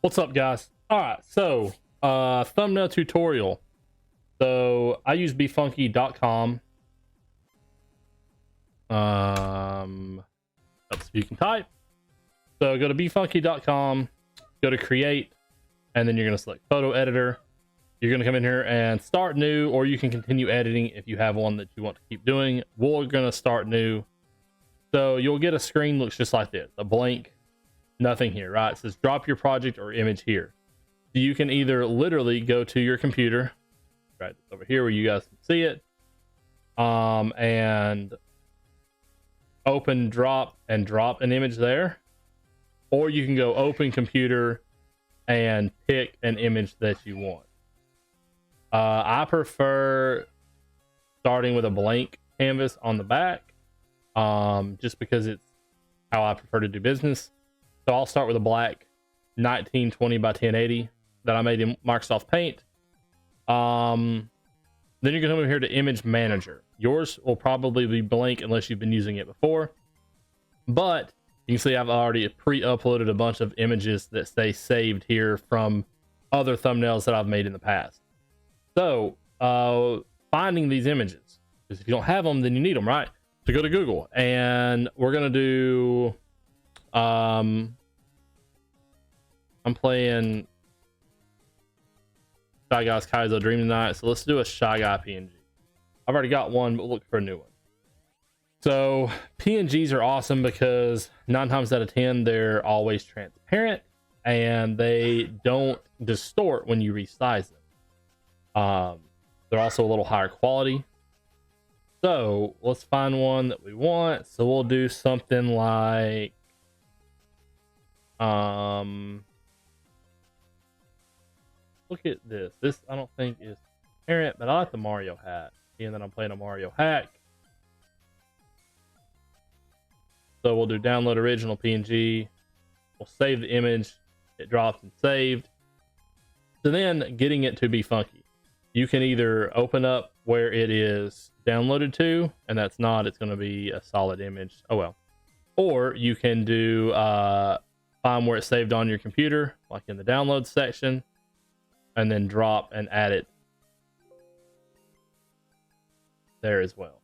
What's up, guys? All right, so thumbnail tutorial. So I use BeFunky.com. That's you can type. So go to BeFunky.com, go to create, and then you're gonna select photo editor. You're gonna come in here and start new, or you can continue editing if you have one that you want to keep doing. We're gonna start new. So you'll get a screen looks just like this, a blank, nothing here, right? It says drop your project or image here. So you can either literally go to your computer, right over here where you guys can see it, and open drop an image there, or you can go open computer and pick an image that you want. I prefer starting with a blank canvas on the back, just because it's how I prefer to do business. So I'll start with a black 1920 by 1080 that I made in Microsoft Paint. Then you're gonna come over here to image manager. Yours will probably be blank unless you've been using it before, but you can see I've already pre-uploaded a bunch of images that stay saved here from other thumbnails that I've made in the past. So finding these images, because if you don't have them, then you need them, right? So go to Google, and we're gonna do I'm playing Shy Guy's Kaizo Dream Tonight, so let's do a Shy Guy PNG. I've already got one, but look for a new one. So PNGs are awesome because 9 times out of 10 they're always transparent and they don't distort when you resize them. They're also a little higher quality. So let's find one that we want. So we'll do something like look at this. This I don't think is transparent, but I like the Mario hat. And then I'm playing a Mario hack. So we'll do download original PNG. We'll save the image. It drops and saved. So then getting it to BeFunky, you can either open up where it is downloaded to, and that's not, it's going to be a solid image. Oh well. Or you can do find where it's saved on your computer, like in the download section, and then drop and add it there as well.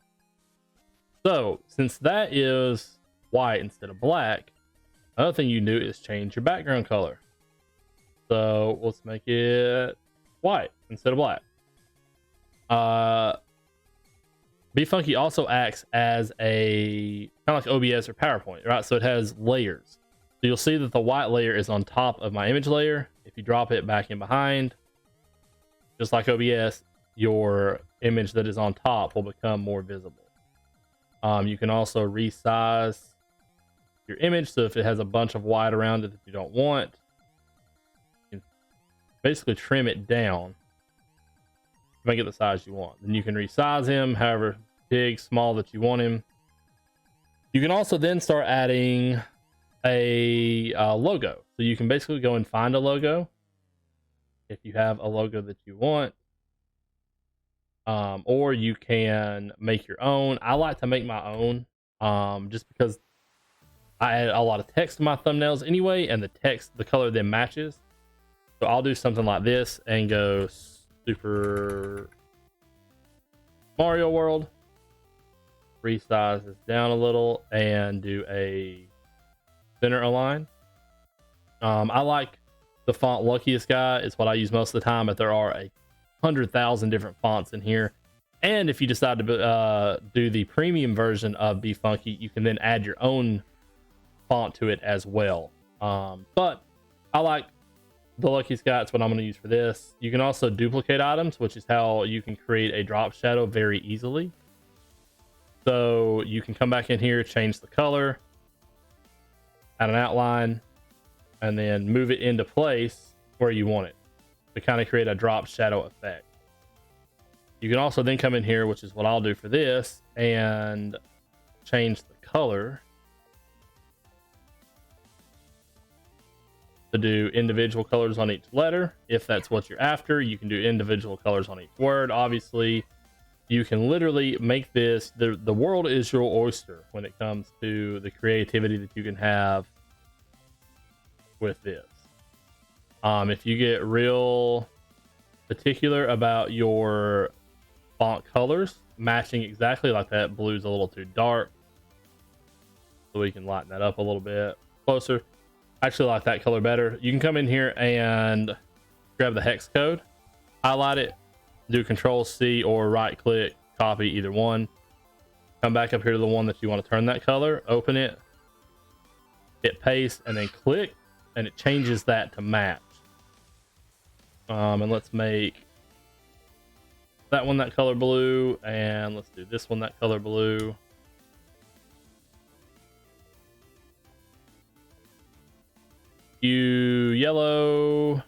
So since that is white instead of black, another thing you do is change your background color. So let's make it white instead of black. BeFunky also acts as a kind of like OBS or PowerPoint, right? So it has layers. So you'll see that the white layer is on top of my image layer. If you drop it back in behind, just like OBS, your image that is on top will become more visible. You can also resize your image, so if it has a bunch of white around it that you don't want, you can basically trim it down to make it the size you want. Then you can resize him however big, small that you want him. You can also then start adding a logo. So you can basically go and find a logo if you have a logo that you want. Or you can make your own. I like to make my own, just because I add a lot of text to my thumbnails anyway, and the text, the color then matches. So I'll do something like this and go Super Mario World, resize this down a little, and do a center align. I like the font Luckiest Guy. It's what I use most of the time, but there are 100,000 different fonts in here. And if you decide to do the premium version of BeFunky, you can then add your own font to it as well. But I like the Luckiest Guy. It's what I'm going to use for this. You can also duplicate items, which is how you can create a drop shadow very easily. So you can come back in here, change the color, add an outline, and then move it into place where you want it to kind of create a drop shadow effect. You can also then come in here, which is what I'll do for this, and change the color to do individual colors on each letter. If that's what you're after, you can do individual colors on each word. Obviously, you can literally make this, the world is your oyster when it comes to the creativity that you can have with this. If you get real particular about your font colors matching exactly, like that blue's a little too dark, so we can lighten that up a little bit closer. I actually like that color better. You can come in here and grab the hex code, highlight it, do Control C or right click, copy, either one. Come back up here to the one that you want to turn that color, open it, hit paste, and then click, and it changes that to match. And let's make that one that color blue, and let's do this one that color blue. You yellow,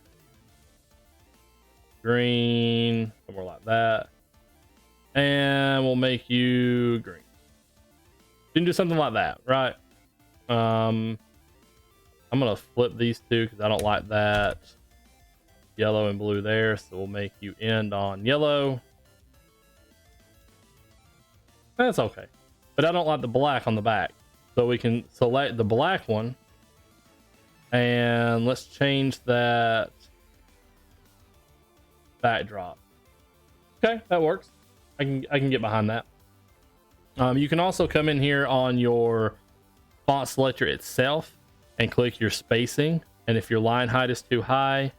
green, somewhere like that, and we'll make you green. You can do something like that, right? I'm gonna flip these two because I don't like that yellow and blue there, so we'll make you end on yellow. That's okay, but I don't like the black on the back, so we can select the black one, and let's change that backdrop. Okay, that works. I can get behind that. You can also come in here on your font selector itself and click your spacing, and if your line height is too high,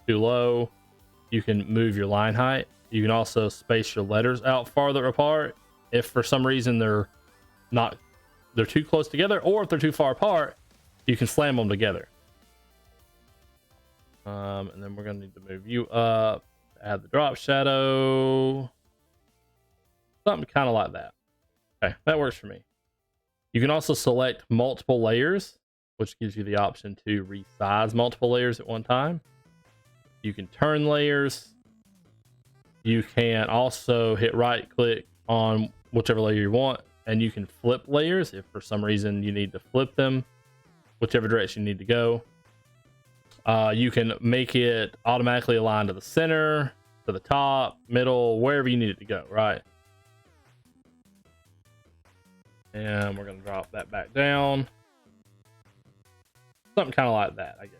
too low, you can move your line height. You can also space your letters out farther apart if for some reason they're too close together, or if they're too far apart, you can slam them together. And then we're gonna need to move you up, add the drop shadow, something kind of like that. Okay, that works for me. You can also select multiple layers, which gives you the option to resize multiple layers at one time. You can turn layers. You can also hit right click on whichever layer you want, and you can flip layers if for some reason you need to flip them, whichever direction you need to go. You can make it automatically align to the center, to the top, middle, wherever you need it to go, right? And we're going to drop that back down. Something kind of like that, I guess.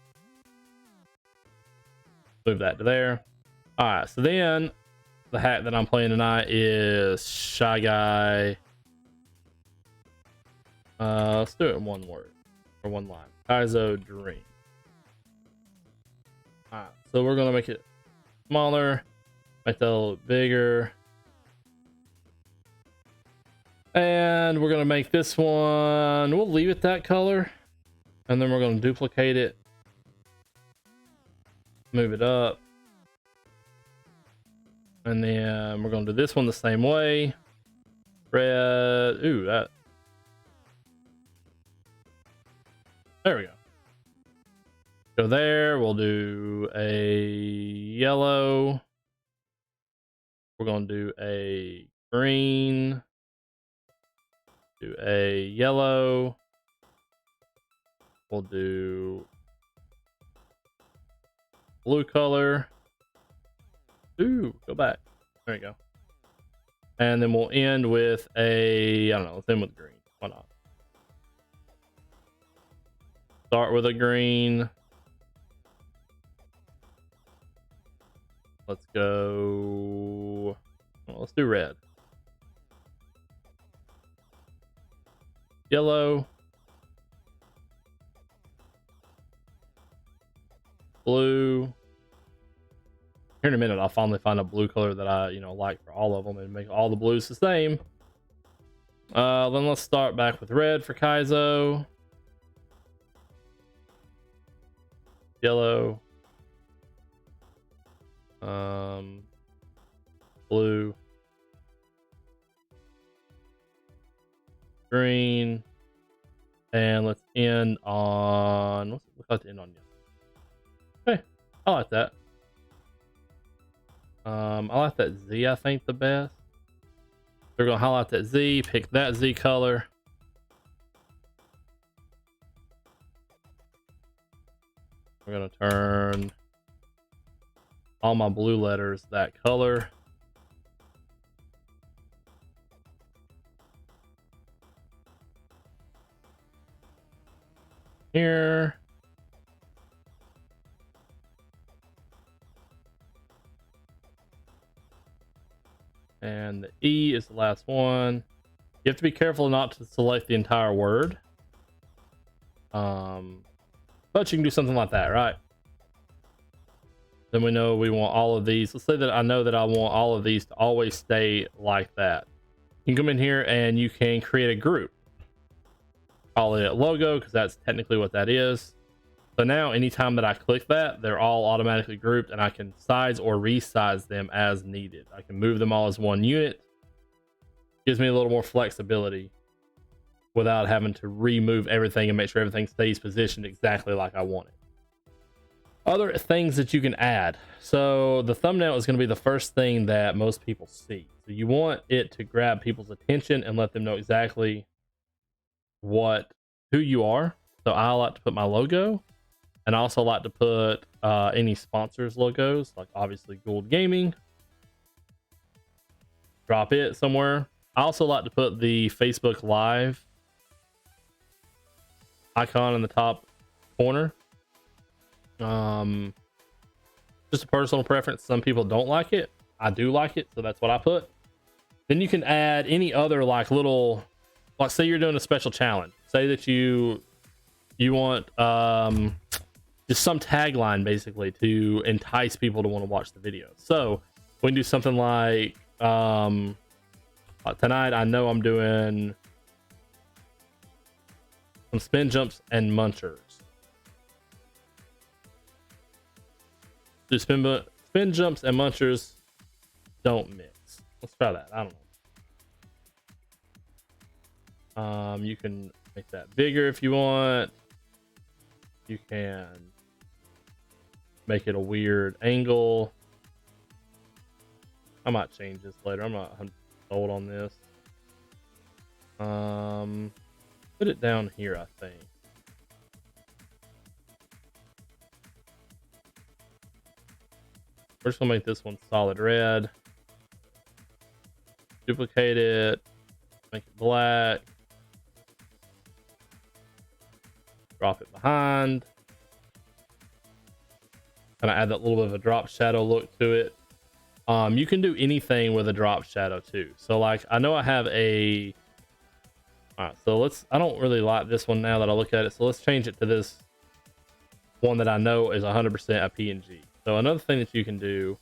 Move that to there. All right, so then the hat that I'm playing tonight is Shy Guy. Let's do it in one word or one line. Kaizo Dream. All right, so we're going to make it smaller, make that a little bigger. And we're going to make this one, we'll leave it that color. And then we're going to duplicate it. Move it up. And then we're going to do this one the same way. Red. Ooh, that. There we go. Go there. We'll do a yellow. We're going to do a green. Do a yellow. We'll do blue color. Ooh, go back. There you go. And then we'll end with a, I don't know, let's end with green. Why not? Start with a green. Let's go. Well, let's do red. Yellow. Blue. Here in a minute, I'll finally find a blue color that I, like for all of them and make all the blues the same. Then let's start back with red for Kaizo. Yellow. Blue. Green. And let's end on, let's like to end on yellow. Okay, I like that. I like that Z, I think, the best. We're gonna highlight that Z, pick that Z color. We're gonna turn all my blue letters that color. Here. And the E is the last one. You have to be careful not to select the entire word. But you can do something like that, right? Then we know we want all of these. Let's say that I know that I want all of these to always stay like that. You can come in here and you can create a group. Call it a logo because that's technically what that is. So now anytime that I click that, they're all automatically grouped and I can size or resize them as needed. I can move them all as one unit. Gives me a little more flexibility without having to remove everything and make sure everything stays positioned exactly like I want it. Other things that you can add. So the thumbnail is going to be the first thing that most people see. So you want it to grab people's attention and let them know exactly who you are. So I like to put my logo, and I also like to put any sponsors logos, like obviously Gould Gaming. Drop it somewhere. I also like to put the Facebook Live icon in the top corner. Just a personal preference. Some people don't like it. I do like it, so that's what I put. Then you can add any other like little, like say you're doing a special challenge. Say that you want just some tagline basically to entice people to want to watch the video. So we can do something like tonight I know I'm doing some spin jumps and munchers. Do spin jumps and munchers don't mix. Let's try that. I don't know. You can make that bigger if you want. You can make it a weird angle. I might change this later. I'm not 100% sold on this. Put it down here, I think. We're just gonna make this one solid red. Duplicate it. Make it black. Drop it behind. Kind of add that little bit of a drop shadow look to it. You can do anything with a drop shadow too. So like, I know I have a, all right, so I don't really like this one now that I look at it. So let's change it to this one that I know is 100% a PNG. So another thing that you can do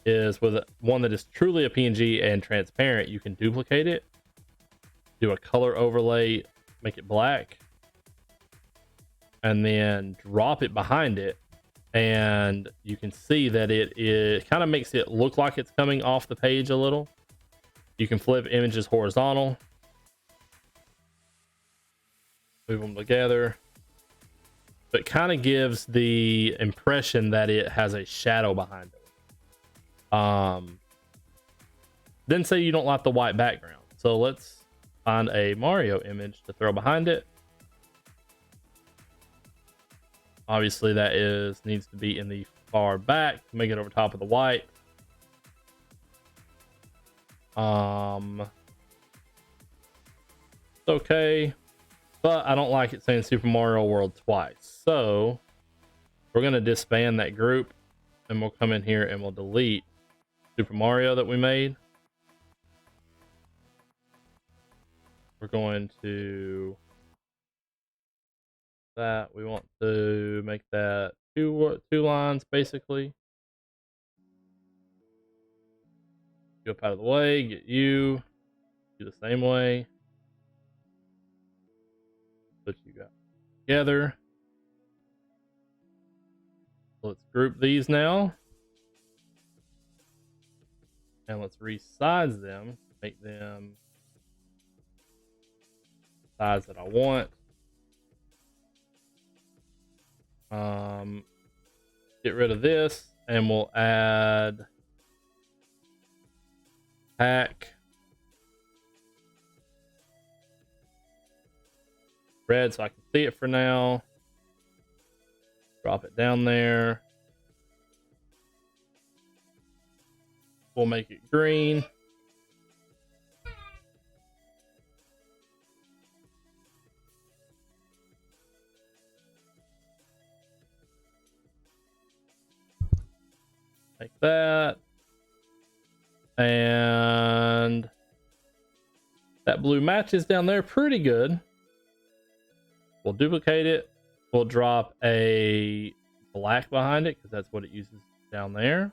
is with one that is truly a PNG and transparent, you can duplicate it, do a color overlay, make it black, and then drop it behind it. And you can see that it kind of makes it look like it's coming off the page a little. You can flip images horizontal, move them together. But kind of gives the impression that it has a shadow behind it. Then say you don't like the white background. So let's find a Mario image to throw behind it. Obviously that needs to be in the far back to make it over top of the white. Okay. But I don't like it saying Super Mario World twice. So we're going to disband that group and we'll come in here and we'll delete Super Mario that we made. We're going to we want to make that two lines basically. Go up out of the way, get you, do the same way. Put you guys together. So let's group these now. And let's resize them, make them the size that I want. Get rid of this and we'll add pack red so I can see it for now. Drop it down there. We'll make it green. Like that. And that blue matches down there pretty good. We'll duplicate it. We'll drop a black behind it because that's what it uses down there.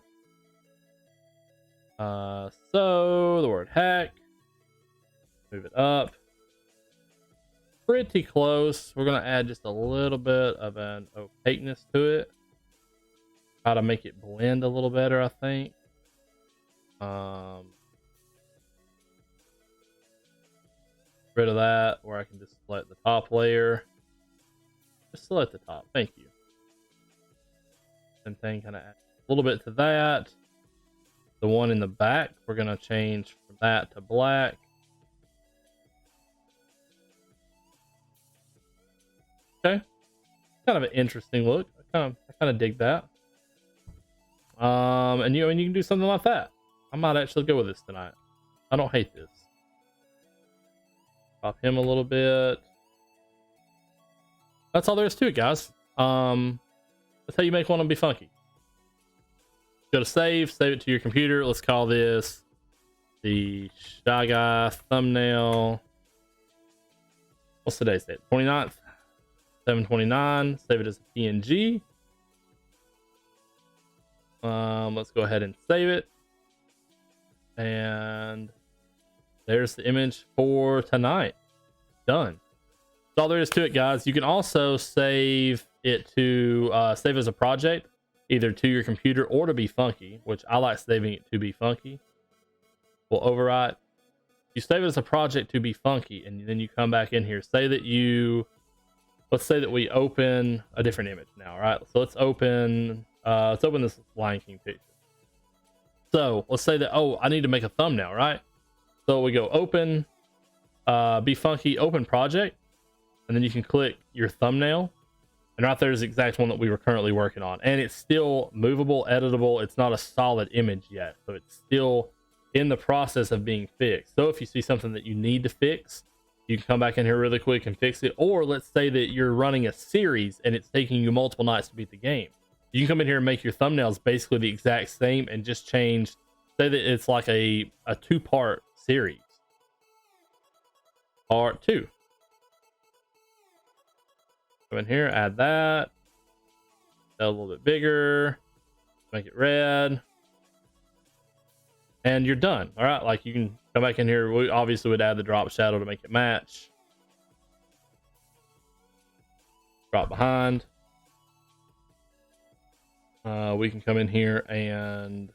So the word hack, move it up pretty close. We're going to add just a little bit of an opaqueness to it. Try to make it blend a little better, I think. Rid of that, where I can just select the top layer. Just select the top. Thank you. Same thing, kind of add a little bit to that. The one in the back, we're going to change from that to black. Okay. Kind of an interesting look. I kind of dig that. And you can do something like that. I might actually go with this tonight. I don't hate this. Pop him a little bit. That's all there is to it, guys. That's how you make one on BeFunky. Go to save it to your computer. Let's call this the Shy Guy thumbnail. What's today's date? 29th, 7/29. Save it as a PNG. Let's go ahead and save it. And there's the image for tonight. Done. That's all there is to it, guys. You can also save it to save as a project, either to your computer or to BeFunky, which I like saving it to BeFunky. We'll overwrite. You save it as a project to BeFunky, and then you come back in here. Say that let's say that we open a different image now, right? So let's open this Lion King picture. So let's say that, oh, I need to make a thumbnail, right? So we go open, BeFunky open project, and then you can click your thumbnail. And right there is the exact one that we were currently working on. And it's still movable, editable. It's not a solid image yet. So it's still in the process of being fixed. So if you see something that you need to fix, you can come back in here really quick and fix it. Or let's say that you're running a series and it's taking you multiple nights to beat the game. You can come in here and make your thumbnails basically the exact same and just change, say that it's like a 2-part series. Part 2. Come in here, add that. A little bit bigger. Make it red. And you're done. All right, like you can come back in here. We obviously would add the drop shadow to make it match. Drop behind. We can come in here and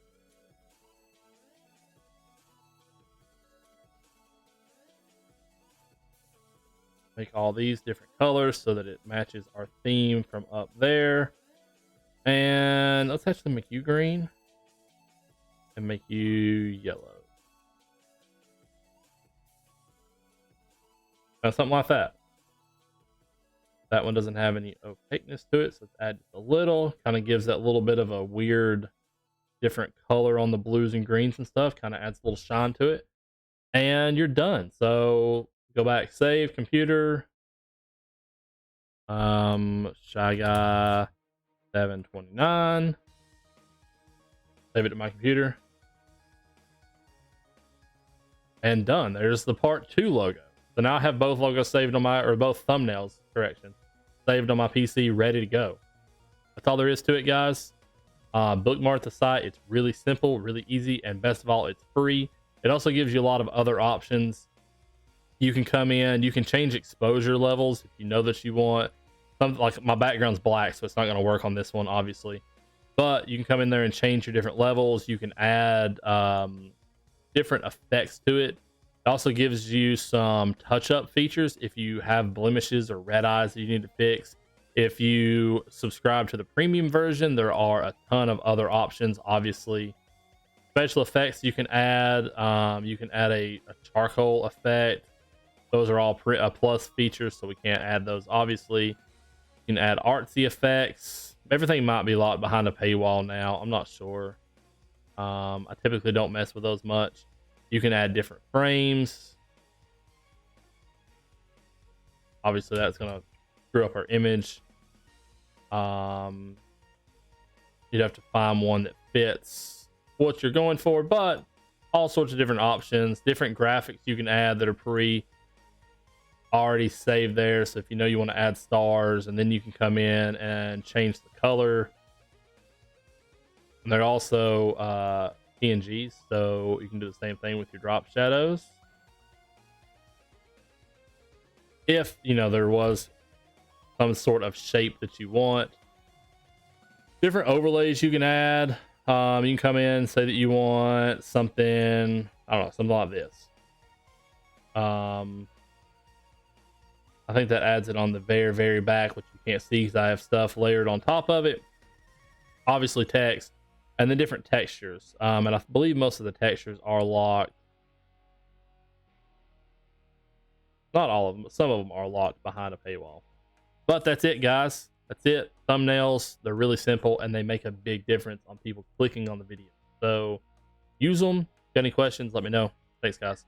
make all these different colors so that it matches our theme from up there. And let's actually make you green and make you yellow. Something like that. That one doesn't have any opaqueness to it, so let's add a little. Kind of gives that little bit of a weird, different color on the blues and greens and stuff. Kind of adds a little shine to it. And you're done. So go back, save, computer. Shy Guy 7/29. Save it to my computer. And done. There's the part 2 logo. So now I have both logos saved on both thumbnails, correction, saved on my PC, ready to go. That's all there is to it, guys. Bookmark the site. It's really simple, really easy, and best of all, it's free. It also gives you a lot of other options. You can come in, you can change exposure levels if you know that you want. Something like my background's black, so it's not going to work on this one, obviously. But you can come in there and change your different levels. You can add different effects to it. It also gives you some touch-up features if you have blemishes or red eyes that you need to fix. If you subscribe to the premium version, there are a ton of other options, obviously. Special effects you can add. You can add a charcoal effect. Those are all plus features, so we can't add those, obviously. You can add artsy effects. Everything might be locked behind a paywall now. I'm not sure. I typically don't mess with those much. You can add different frames. Obviously, that's going to screw up our image. You'd have to find one that fits what you're going for, but all sorts of different options, different graphics you can add that are already saved there. So if you know you want to add stars, and then you can come in and change the color. And they're also PNGs, so you can do the same thing with your drop shadows. If you know there was some sort of shape that you want, different overlays you can add. You can come in and say that you want something, I don't know, something like this. I think that adds it on the very, very back, which you can't see because I have stuff layered on top of it. Obviously text, and then different textures. And I believe most of the textures are locked. Not all of them, but some of them are locked behind a paywall. But that's it, guys. That's it. Thumbnails, they're really simple, and they make a big difference on people clicking on the video. So use them. Got any questions, let me know. Thanks, guys.